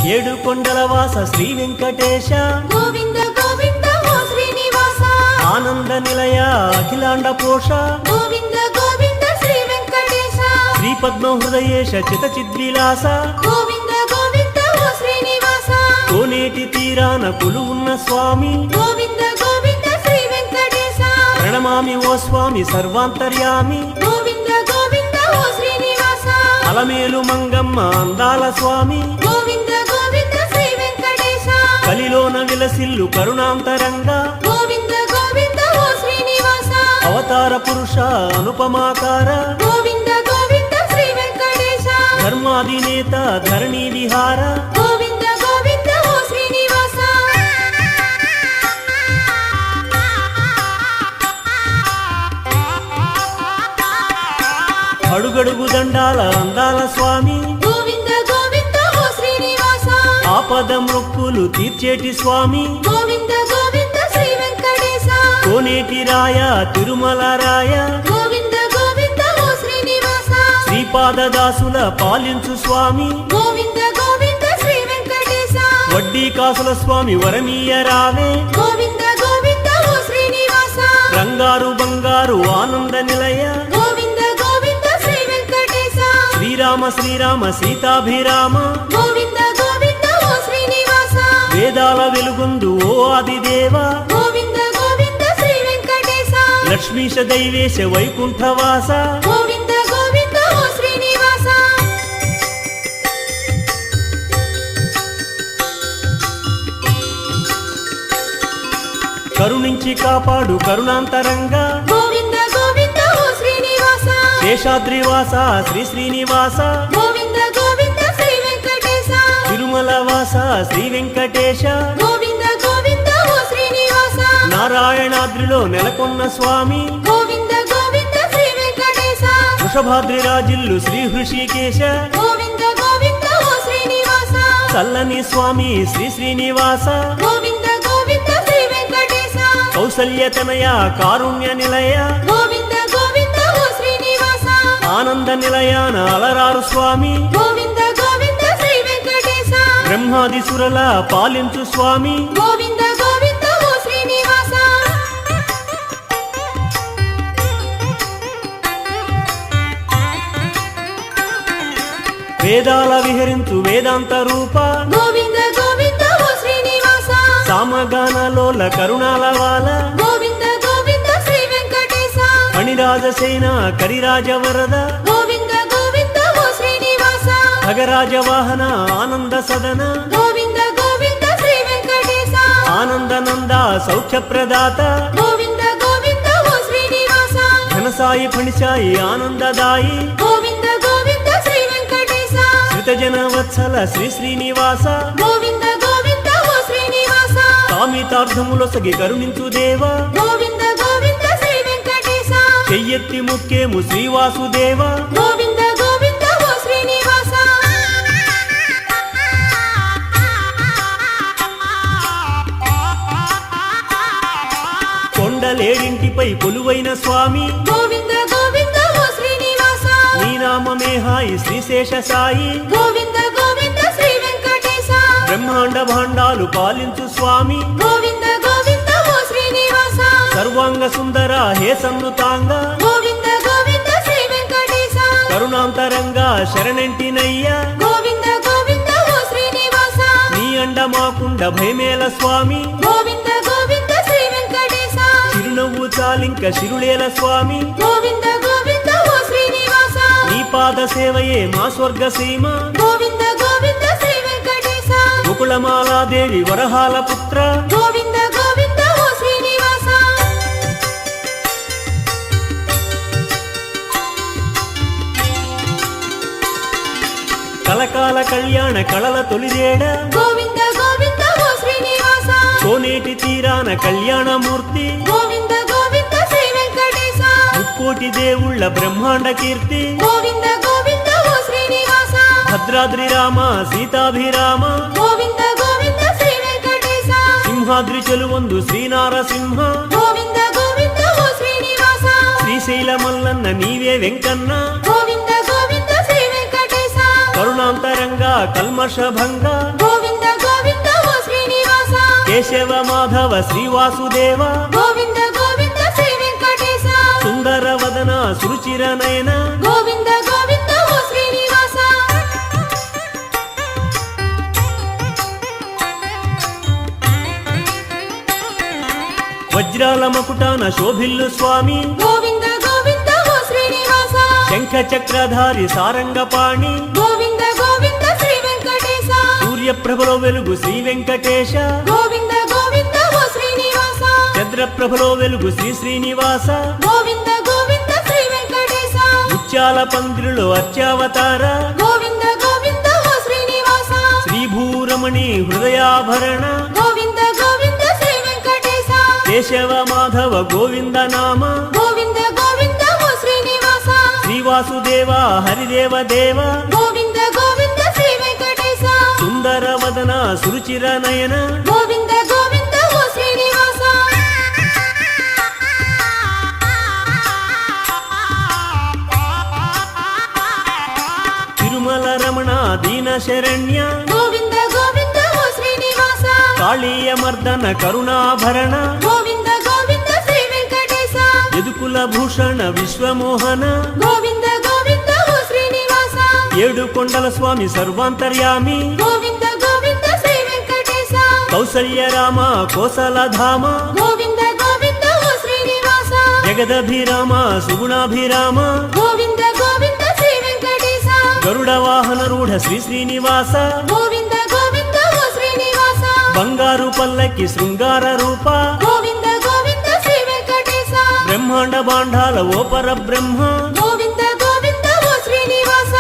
ఏడు కొండల వాస శ్రీ వెంకటేశ గోవింద గోవింద ఓ శ్రీనివాస ఆనంద నిలయ అఖిలాండ పోష గోవింద గోవింద శ్రీ వెంకటేశ శ్రీ పద్మ హృదయేశ చిత చిద్విలాస గోవింద గోవింద ఓ శ్రీనివాస కోనేటి తీరాన కొలువున్న స్వామి గోవింద గోవింద శ్రీ వెంకటేశ ప్రణమామి ఓ స్వామి సర్వాంతర్యామి గోవింద గోవింద ఓ శ్రీనివాస అలమేలు మంగమ్మ అందాల స్వామి గోవింద గోవింద శ్రీ వెంకటేశ కలిలోన విలసిల్లు కరుణాంతరంగా గోవింద గోవింద ఓ శ్రీనివాస అవతార పురుష అనుపమాకార గోవింద గోవింద శ్రీ వెంకటేశ ధర్మాధినేత ధరణి విహార గోవింద గోవింద ఓ శ్రీనివాస అడుగడుగు దండాల అందాల స్వామి గోవింద గోవింద ఓ శ్రీనివాస ఆపద మొక్కులు తీర్చేటి స్వామి గోవింద గోవింద శ్రీ వెంకటేశ కోనేటి రాయ తిరుమల రాయ గోవింద గోవింద ఓ శ్రీనివాస శ్రీపాదదాసుల పాలించు స్వామి గోవింద గోవింద శ్రీ వెంకటేశ వడ్డీ కాసుల స్వామి వరమీయ రావే గోవింద గోవింద ఓ శ్రీనివాస రంగారు బంగారు ఆనంద నిలయ గోవింద గోవింద శ్రీ వెంకటేశ శ్రీరామ శ్రీరామ సీతాభిరామ గోవింద గోవింద ఓ శ్రీనివాస వేదాల వెలుగొందు ఓ ఆదిదేవ గోవింద గోవింద శ్రీ వెంకటేశ లక్ష్మీశ దైవేశ వైకుంఠవాస గోవింద గోవింద ఓ శ్రీనివాస కరుణించి కాపాడు కరుణాంతరంగా గోవింద గోవింద ఓ శ్రీనివాస శేషాద్రివాస శ్రీ శ్రీనివాస గోవింద గోవింద శ్రీ వెంకటేశ తిరుమల వాస శ్రీ వెంకటేశ గోవింద గోవింద ఓ శ్రీనివాస నారాయణాద్రిలో నెలకొన్న స్వామి గోవింద గోవింద శ్రీ వెంకటేశ వృషభాద్రి రాజిల్లు శ్రీ హృషికేశ గోవింద గోవింద ఓ శ్రీనివాస చల్లని స్వామి శ్రీ శ్రీనివాస గోవింద గోవింద శ్రీ వెంకటేశ కౌసల్యతనయ కారుణ్య నిలయ గోవింద గోవింద ఓ శ్రీనివాస ఆనంద నిలయాన అలరారు స్వామి గోవింద గోవింద శ్రీ వెంకటేశ బ్రహ్మాది సురల పాలించు స్వామి గోవింద గోవింద ఓ శ్రీనివాస వేదాల విహరించు వేదాంత రూప గోవింద గోవింద ఓ శ్రీనివాస సామగానలోల కరుణాల వాల గోవింద గోవింద శ్రీ వెంకటేశ ఫణిరాజసేన కరిరాజ వరద గోవింద గోవింద ఓ శ్రీనివాస ఖగరాజ వాహన ఆనంద సదన గోవింద గోవింద శ్రీ వెంకటేశ ఆనందనంద సౌఖ్య ప్రదాత గోవింద గోవింద ఓ శ్రీనివాస ఘనసాయి ఫణిసాయి ఆనందదాయి గోవింద గోవింద శ్రీ వెంకటేశ శ్రితజన వత్సల శ్రీ శ్రీనివాస గోవింద గోవింద ఓ శ్రీనివాస కామితార్థములొసగి కరుణించు దేవ గోవింద గోవింద శ్రీ వెంకటేశ చెయ్యెత్తి ముక్కేము శ్రీవాసుదేవ గోవింద గోవింద ఓ శ్రీనివాస కొండలేడింటిపై కొలువైన స్వామి గోవింద గోవింద ఓ శ్రీనివాస నీ నామమే హాయి శ్రీశేష సాయి గోవింద గోవింద శ్రీ వెంకటేశ బ్రహ్మాండ భాండాలు పాలించు స్వామి గోవింద గోవింద ఓ శ్రీనివాస సర్వాంగ సుందర హే సన్నుతాంగ గోవింద గోవింద శ్రీ వెంకటేశ కరుణాంతరంగా శరణంటినయ్యా గోవింద గోవింద ఓ శ్రీనివాస నీ అండ మాకుండ భయమేల స్వామి గోవింద గోవింద శ్రీ వెంకటేశ చిరునవ్వు చాలింక శిరులేల స్వామి గోవింద గోవింద ఓ శ్రీనివాస నీ పాద సేవయే మా స్వర్గ సీమ గోవింద గోవింద శ్రీ వెంకటేశ ముకుళమాలాదేవి వరహాల పుత్ర గోవింద గోవింద ఓ శ్రీనివాస కలకాల కళ్యాణ కళల తొలిదేడ గోవింద గోవింద ఓ శ్రీనివాస కోనేటి తీరాన కళ్యాణమూర్తి గోవింద గోవింద శ్రీ వెంకటేశ ముక్కోటి దేవుళ్ళ బ్రహ్మాండ కీర్తి గోవింద గోవింద ఓ శ్రీనివాస భద్రాద్రి రామ సీతాభిరామ గోవింద గోవింద శ్రీ వెంకటేశ సింహాద్రి చెలువొందు శ్రీనారసింహ గోవింద గోవింద ఓ శ్రీనివాస శ్రీశైల మల్లన్న నీవే వెంకన్న గోవింద గోవింద శ్రీ వెంకటేశ కరుణాంతర పాండురంగ కల్మష భంగ గోవింద గోవింద ఓ శ్రీనివాస కేశవ మాధవ శ్రీవాసుదేవ గోవింద గోవింద శ్రీ వెంకటేశ సుందర వదన సురుచిర నయన గోవింద గోవింద ఓ శ్రీనివాస వజ్రాల మకుటాన శోభిల్లు స్వామి గోవింద గోవింద ఓ శ్రీనివాస శంఖ చక్రధారి సారంగపాణి గోవింద గోవింద శ్రీ వెంకటేశ సూర్యప్రభలో వెలుగు శ్రీ వెంకటేశ గోవింద గోవింద ఓ శ్రీనివాస చంద్రప్రభలో వెలుగు శ్రీ శ్రీనివాస గోవింద గోవింద శ్రీ వెంకటేశ ముత్యాల పందిరిలో అర్చావతార గోవింద గోవింద ఓ శ్రీనివాస శ్రీభూరమణి హృదయాభరణ గోవింద గోవింద శ్రీ వెంకటేశ కేశవ మాధవ గోవింద నామ గోవింద గోవింద ఓ శ్రీనివాస శ్రీవాసుదేవ హరిదేవ దేవ గోవింద గోవింద శ్రీ వెంకటేశ సుందర వదన సురుచిర నయన గోవింద గోవింద ఓ శ్రీనివాస తిరుమల రమణ దీన శరణ్య గోవింద గోవింద ఓ శ్రీనివాస కాళీయ మర్దన కరుణాభరణ గోవింద గోవింద శ్రీ వెంకటేశ యదుకుల భూషణ విశ్వమోహన గోవింద గోవింద ఓ శ్రీనివాస ఏడు కొండల స్వామి సర్వాంతర్యామి గోవింద గోవింద శ్రీ వెంకటేశ కౌసల్య రామ కోసలధామ గోవింద గోవింద ఓ శ్రీనివాస జగదభిరామ సుగుణాభిరామ గోవింద గోవింద శ్రీ వెంకటేశ గరుడ వాహన రూఢ శ్రీ శ్రీనివాస గోవింద గోవింద ఓ శ్రీనివాస బంగారు పల్లకి శృంగార రూప గోవింద గోవింద శ్రీ వెంకటేశ బ్రహ్మాండ బాండాల ఓ పరబ్రహ్మ గోవింద గోవింద ఓ శ్రీనివాస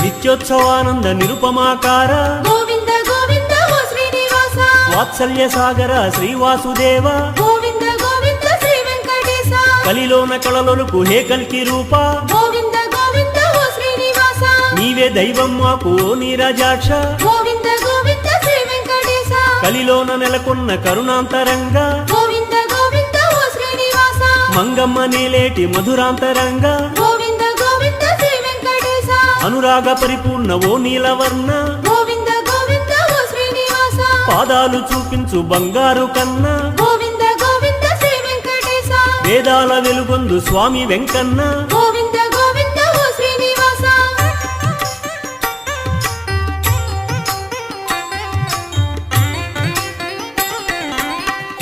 నిత్యోత్సవానంద నిరుపమాకార గోవింద గోవింద ఓ శ్రీనివాస వాత్సల్య సాగర శ్రీవాసుదేవ గోవింద గోవింద శ్రీ వెంకటేశ కలిలోన కళలొలుకు హే కల్కి రూప గోవింద గోవింద ఓ శ్రీనివాస నీవే దైవం మాకు ఓ నీరజాక్ష గోవింద గోవింద శ్రీ వెంకటేశ కలిలోన నెలకొన్న కరుణాంతరంగ గోవింద గోవింద ఓ శ్రీనివాస మంగమ్మ నేలేటి మధురాంతరంగ గోవింద గోవింద శ్రీ వెంకటేశ అనురాగ పరిపూర్ణ ఓ నీలవర్ణ గోవింద గోవింద ఓ శ్రీనివాస పాదాలు చూపించు బంగారు కన్నా గోవింద గోవింద శ్రీ వెంకటేశ వేదాల వెలుగొందు స్వామి వెంకన్న గోవింద గోవింద ఓ శ్రీనివాస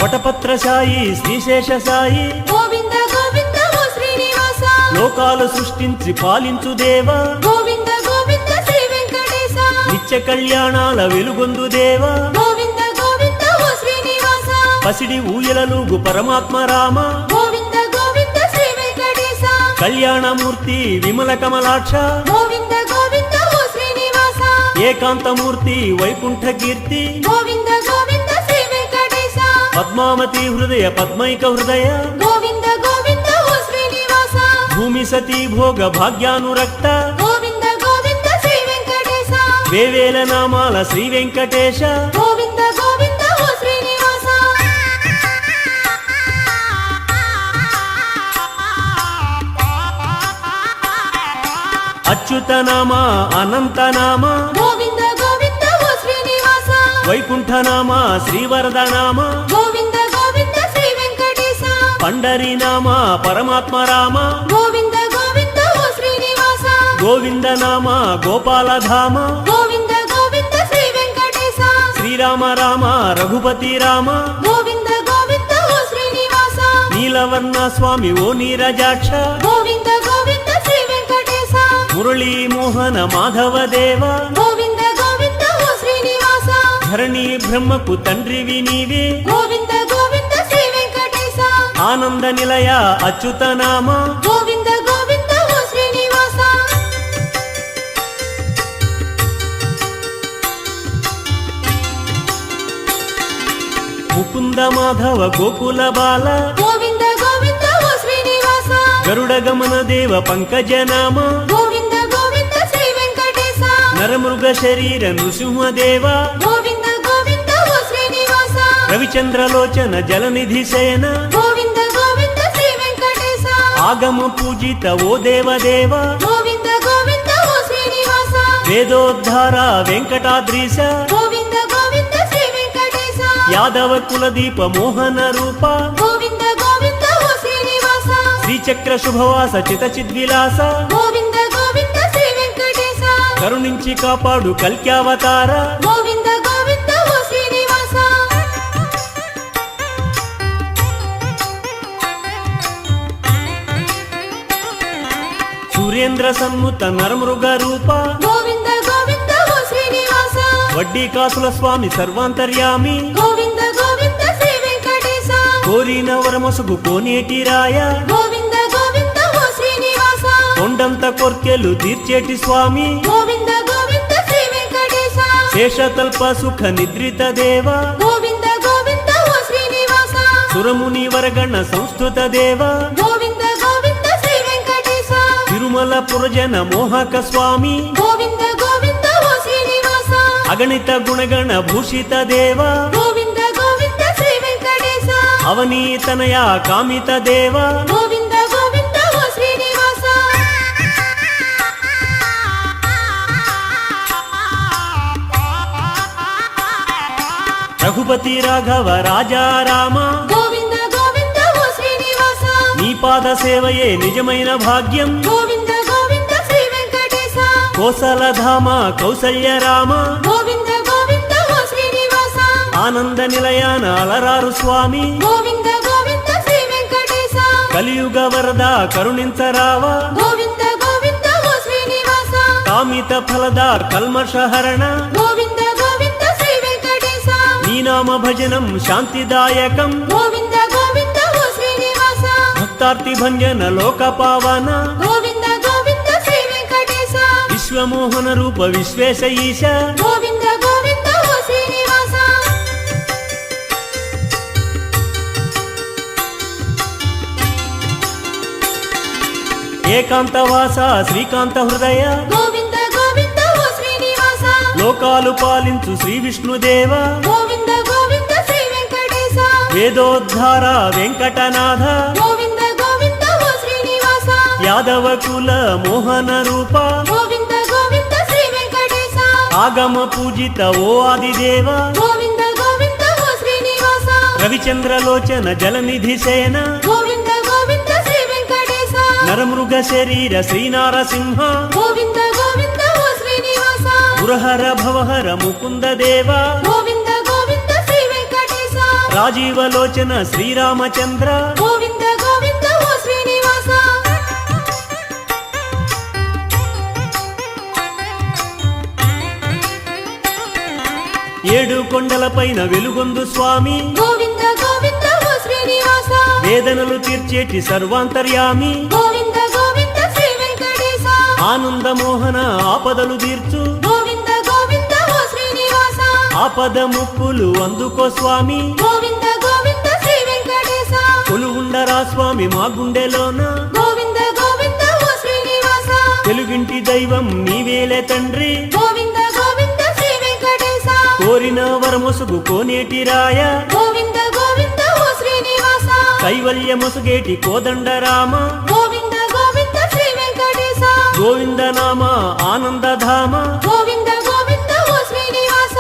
వటపత్ర సాయి శ్రీశేష సాయి గోవింద గోవింద ఓ శ్రీనివాస లోకాలు సృష్టించి పాలించు దేవ గోవింద గోవింద శ్రీ వెంకటేశ నిత్య కళ్యాణాల వెలుగొందు దేవ గోవింద గోవింద ఓ శ్రీనివాస పసిడి ఊయలలుగు పరమాత్మ రామ గోవింద గోవింద శ్రీ వెంకటేశ కళ్యాణమూర్తి విమల కమలాక్ష గోవింద గోవింద ఓ శ్రీనివాస ఏకాంతమూర్తి వైకుంఠ కీర్తి గోవింద గోవింద శ్రీ వెంకటేశ పద్మావతి హృదయ పద్మైక హృదయ గోవింద గోవింద ఓ శ్రీనివాస భూమి సతీ భోగ భాగ్యానురక్త గోవింద గోవింద శ్రీ వెంకటేశ వేవేల నామాల శ్రీ వెంకటేశ గోవింద గోవింద ఓ శ్రీనివాస అచ్యుత నామ అనంత నామ గోవింద గోవింద ఓ శ్రీనివాస వైకుంఠ నామ శ్రీవరద నామ గోవింద గోవింద శ్రీ వెంకటేశ పండరి నామ పరమాత్మ రామ గోవింద గోవింద ఓ శ్రీనివాస గోవింద నామ గోపాలధామ గోవింద గోవింద శ్రీ వెంకటేశ శ్రీరామ రామ రఘుపతి రామ గోవింద గోవింద ఓ శ్రీనివాస నీలవర్ణ స్వామి ఓ నీరజాక్ష గోవింద గోవింద శ్రీ వెంకటేశ మురళీ మోహన మాధవ దేవ గోవింద గోవింద ఓ శ్రీనివాస ధరణి బ్రహ్మకు తండ్రివి నీవే గోవింద గోవింద శ్రీ వెంకటేశ ఆనంద నిలయ అచ్యుత నామ గోవింద గోవింద ఓ శ్రీనివాస ముకుంద మాధవ గోకుల బాల గోవింద గోవింద ఓ శ్రీనివాస గరుడ గమన దేవ పంకజ నామ గోవింద గోవింద శ్రీ వెంకటేశ నరమృగ శరీర నృసింహదేవ గోవింద గోవింద ఓ శ్రీనివాస రవిచంద్రలోచన జలనిధి సేన గోవింద గోవింద శ్రీ ಆಗಮ ಪೂಜಿತ ಓ ದೇವದೇವ గోవింద గోవింద ఓ శ్రీనివాస ವೇದೋದ್ಧಾರ ವೆಂಕಟಾದ್ರೀಶ గోవింద గోవింద శ్రీ వెంకటేశ ಯಾದವ ಕುಲದೀಪ ಮೋಹನ ರೂಪ గోవింద గోవింద ఓ శ్రీనివాస శ్రీచక్ర శుభవాస చితచిద్విలాస గోవింద గోవింద శ్రీ వెంకటేశ కరుణించి కాపాడు కల్క్యావతార గోవింద గోవింద ఓ శ్రీనివాస సురేంద్ర సన్ముత నరమృగ రూప గోవింద గోవింద ఓ శ్రీనివాస వడ్డీ కాసుల స్వామి సర్వాంతర్యామి గోవింద గోవింద శ్రీ వెంకటేశ కోరిన వరమొసుగు కోనేటి రాయ గోవింద గోవింద ఓ శ్రీనివాస కొండంత కొర్కెలు తీర్చేటి స్వామి గోవింద గోవింద శ్రీ వెంకటేశ శేషతల్ప సుఖ నిద్రిత దేవ గోవింద గోవింద ఓ శ్రీనివాస సురముని వరగణ సంస్థుత దేవ గోవింద గోవింద శ్రీ వెంకటేశ తిరుమల పురజన మోహక స్వామి గోవింద గోవింద ఓ శ్రీనివాస అగణిత గుణగణ భూషిత దేవ గోవింద గోవింద శ్రీ వెంకటేశ అవనీతనయ కామిత దేవ గోవింద గోవింద ఓ శ్రీనివాస రఘుపతి రాఘవ రాజా రామ గోవింద గోవింద ఓ శ్రీనివాస నీ పాద సేవయే నిజమైన భాగ్యం గోవింద గోవింద శ్రీ వెంకటేశ కోసలధామ కౌసల్య రామ గోవింద గోవింద ఓ శ్రీనివాస ఆనంద నిలయాన అలరారు స్వామి గోవింద గోవింద శ్రీ వెంకటేశ కలియుగ వరద కరుణించరావా గోవింద గోవింద ఓ శ్రీనివాస కామిత ఫలద కల్మషహరణ గోవింద గోవింద శ్రీ వెంకటేశ నీ నామ భజనం శాంతిదాయకం గోవింద గోవింద ఓ శ్రీనివాస భక్తార్తి భంజన లోక పావన గోవింద గోవింద శ్రీ వెంకటేశ విశ్వమోహన రూప విశ్వేశ ఈశ గోవింద గోవింద ఓ శ్రీనివాస ఏకాంతవాస శ్రీకాంత హృదయ గోవింద గోవింద ఓ శ్రీనివాస లోకాలు పాలించు శ్రీ విష్ణుదేవ గోవింద గోవింద శ్రీ వెంకటేశ వేదోద్ధార వెంకటనాథ గోవింద గోవింద ఓ శ్రీనివాస యాదవ కుల మోహన రూప గోవింద గోవింద శ్రీ వెంకటేశ ಆಗಮ ಪೂಜಿತ ಓ ಆದಿದೇವ గోవింద గోవింద ఓ శ్రీనివాస ರವಿಚಂದ್ರಲೋಚನ ಜಲನಿಧಿ ಸೇನ గోవింద గోవింద శ్రీ వెంకటేశ ನರಮೃಗ ಶರೀರ ಶ್ರೀನಾರಸಿಂಹ గోవింద గోవింద ఓ శ్రీనివాస ಗುರಹರ ಭವಹರ ಮುಕುಂದ ದೇವ గోవింద గోవింద శ్రీ వెంకటేశ ರಾಜೀವಲೋಚನ ಶ್ರೀರಾಮಚಂದ್ರ గోవింద గోవింద ఓ శ్రీనివాస ఏడు కొండలపైన వెలుగొందు స్వామి గోవింద గోవింద ఓ శ్రీనివాస వేదనలు తీర్చేటి సర్వాంతర్యామి గోవింద గోవింద శ్రీ వెంకటేశ ఆనంద మోహన ఆపదలు తీర్చు గోవింద గోవింద ఓ శ్రీనివాస ఆపద ముక్కులు అందుకో స్వామి గోవింద గోవింద శ్రీ వెంకటేశ కొలుగుండరా స్వామి మా గుండెలోన గోవింద గోవింద ఓ శ్రీనివాస తెలుగింటి దైవం నీవేలే తండ్రి గోవింద గోవింద శ్రీ వెంకటేశ కోరిన వరమొసుగు కోనేటి రాయ గోవింద గోవింద ఓ శ్రీనివాస కైవల్య మొసుగేటి కోదండరామ గోవింద గోవింద శ్రీ వెంకటేశ గోవింద నామ ఆనందధామ గోవింద గోవింద ఓ శ్రీనివాస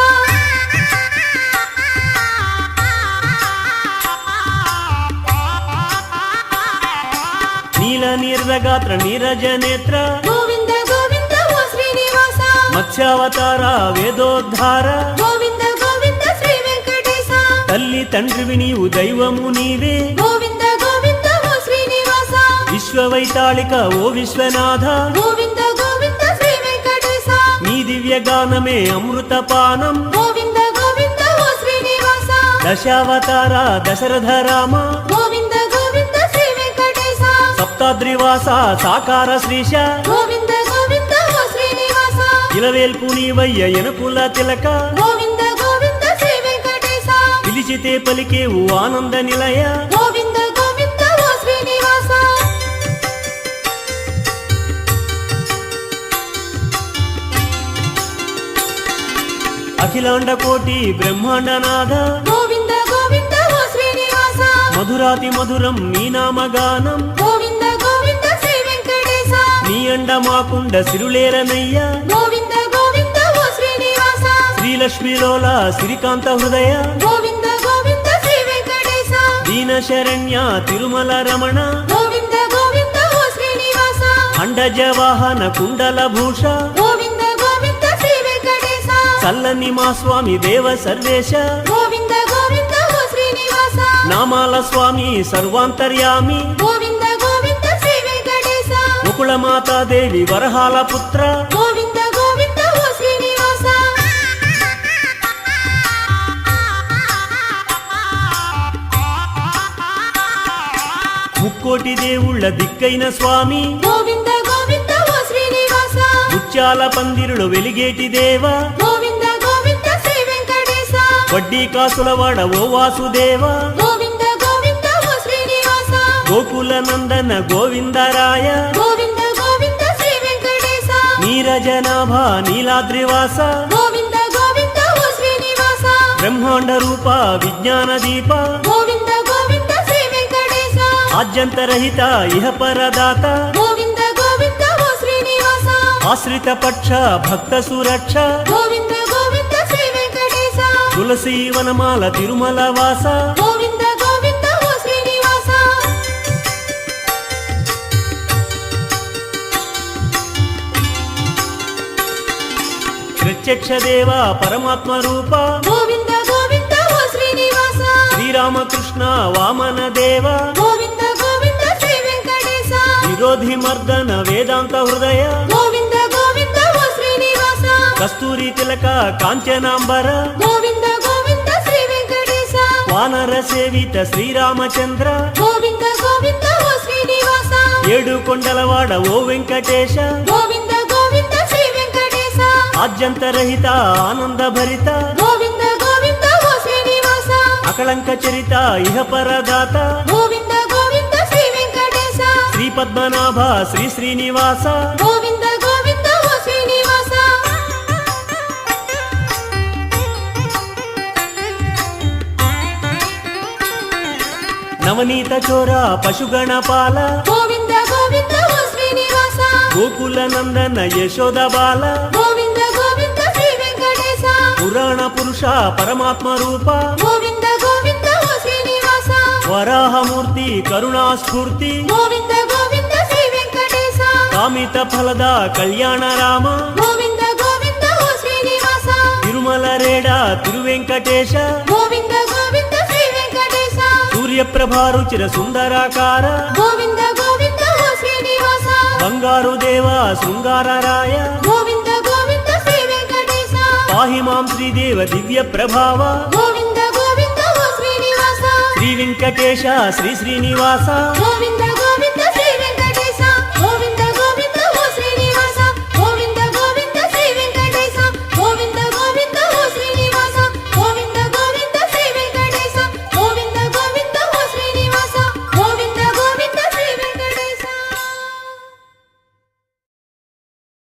నీల నిర్దగాత్ర నీరజ నేత్ర గోవింద గోవింద ఓ శ్రీనివాస మత్స్యావతార వేదోద్ధార గోవింద గోవింద శ్రీ వెంకటేశ తల్లి తండ్రివి నీవు దైవము నీవే గోవింద గోవింద ఓ శ్రీనివాస విశ్వవైతాళిక ఓ విశ్వనాథ గోవింద గోవింద శ్రీ వెంకటేశ నీ దివ్య గానమే అమృతపానం గోవింద గోవింద ఓ శ్రీనివాస దశావతార దశరథ రామ గోవింద గోవింద శ్రీ వెంకటేశ సప్తాద్రివాస సాకార శ్రీశ గోవింద గోవింద ఓ శ్రీనివాస ఇలవేల్పు నీవయ్య ఎనుకుల తిలక గోవింద గోవింద శ్రీ వెంకటేశ పిలిచితే పలికేవు ఆనంద నిలయ గోవింద గోవింద ఓ శ్రీనివాస అఖిలాండ కోటి బ్రహ్మాండనాథ గోవింద గోవింద ఓ శ్రీనివాస మధురాతి మధురం నీ నామగానం గోవింద గోవింద అండ మాకుండ సిరులేరనయ్య గోవింద గోవింద ఓ శ్రీనివాస శ్రీలక్ష్మిలోల శ్రీకాంత హృదయ గోవింద గోవింద శ్రీ వెంకటేశ దీన శరణ్య తిరుమల రమణ గోవింద గోవింద ఓ శ్రీనివాస అండజ వాహన కుండల భూష గోవింద గోవింద శ్రీ వెంకటేశ చల్లని మా స్వామి దేవ సర్వేశ గోవింద గోవింద ఓ శ్రీనివాస నామాల స్వామి సర్వాంతర్యామి గోవింద గోవింద శ్రీ వెంకటేశ ముకుళ మాతాదేవి వరహాల పుత్ర గోవింద గోవింద ఓ శ్రీనివాస ముక్కోటి దేవుళ్ళ దిక్కైన స్వామి గోవింద గోవింద ఓ శ్రీనివాస ముత్యాల పందిరులు వెలిగేటి దేవ గోవింద గోవింద శ్రీ వెంకటేశ వడ్డీ కాసులవాడ ఓ వాసుదేవ గోవింద గోవింద ఓ శ్రీనివాస గోకుల నందన గోవిందరాయ గోవింద గోవింద శ్రీ వెంకటేశ నీరజనాభ నీలాద్రివాస గోవింద గోవింద ఓ శ్రీనివాస బ్రహ్మాండ రూప విజ్ఞాన దీప గోవింద గోవింద శ్రీ వెంకటేశ ఆద్యంతరహిత ఇహ పరదాత గోవింద గోవింద ఓ శ్రీనివాస ఆశ్రిత పక్ష భక్త సురక్ష గోవింద గోవింద శ్రీ వెంకటేశ తులసి వనమాల తిరుమల వాస గోవింద గోవింద ఓ శ్రీనివాస ప్రత్యక్ష దేవ పరమాత్మ రూప గోవింద గోవింద ఓ శ్రీనివాస శ్రీరామకృష్ణ వామన దేవ గోవింద గోవింద శ్రీ వెంకటేశ విరోధి మర్దన వేదాంత హృదయ గోవింద గోవింద ఓ శ్రీనివాస కస్తూరి తిలక కాంచనాంబర గోవింద గోవింద శ్రీ వెంకటేశ వానర సేవిత శ్రీరామచంద్ర గోవింద గోవింద ఓ శ్రీనివాస ఏడు కొండలవాడ ఓ వెంకటేశ గోవింద గోవింద శ్రీ వెంకటేశ ఆద్యంతరహిత ఆనంద భరిత గోవింద గోవింద ఓ శ్రీనివాస అకళంక చరిత ఇహ పరదాత గోవింద గోవింద శ్రీ వెంకటేశ శ్రీ పద్మనాభ శ్రీ శ్రీనివాస గోవింద గోవింద ఓ శ్రీనివాస నవనీత చోర పశుగణపాల గోవింద గోవింద ఓ శ్రీనివాస గోకుల నందన యశోద బాల గోవింద గోవింద శ్రీ వెంకటేశ పురాణ పురుష పరమాత్మ రూప గోవింద గోవింద ఓ శ్రీనివాస వరాహమూర్తి కరుణాస్ఫూర్తి గోవింద గోవింద శ్రీ వెంకటేశ కామిత ఫలద కళ్యాణ రామ గోవింద గోవింద ఓ శ్రీనివాస తిరుమల రేడ తిరువెంకటేశ గోవింద గోవింద శ్రీ వెంకటేశ సూర్యప్రభారుచిర సుందరాకార గోవింద గోవింద ఓ శ్రీనివాస బంగారు దేవ శృంగారరాయ గోవింద గోవింద శ్రీ వెంకటేశ పాహి మాం శ్రీదేవ దివ్య ప్రభావ గోవింద గోవింద ఓ శ్రీనివాస శ్రీ వెంకటేశ శ్రీ శ్రీనివాస గోవింద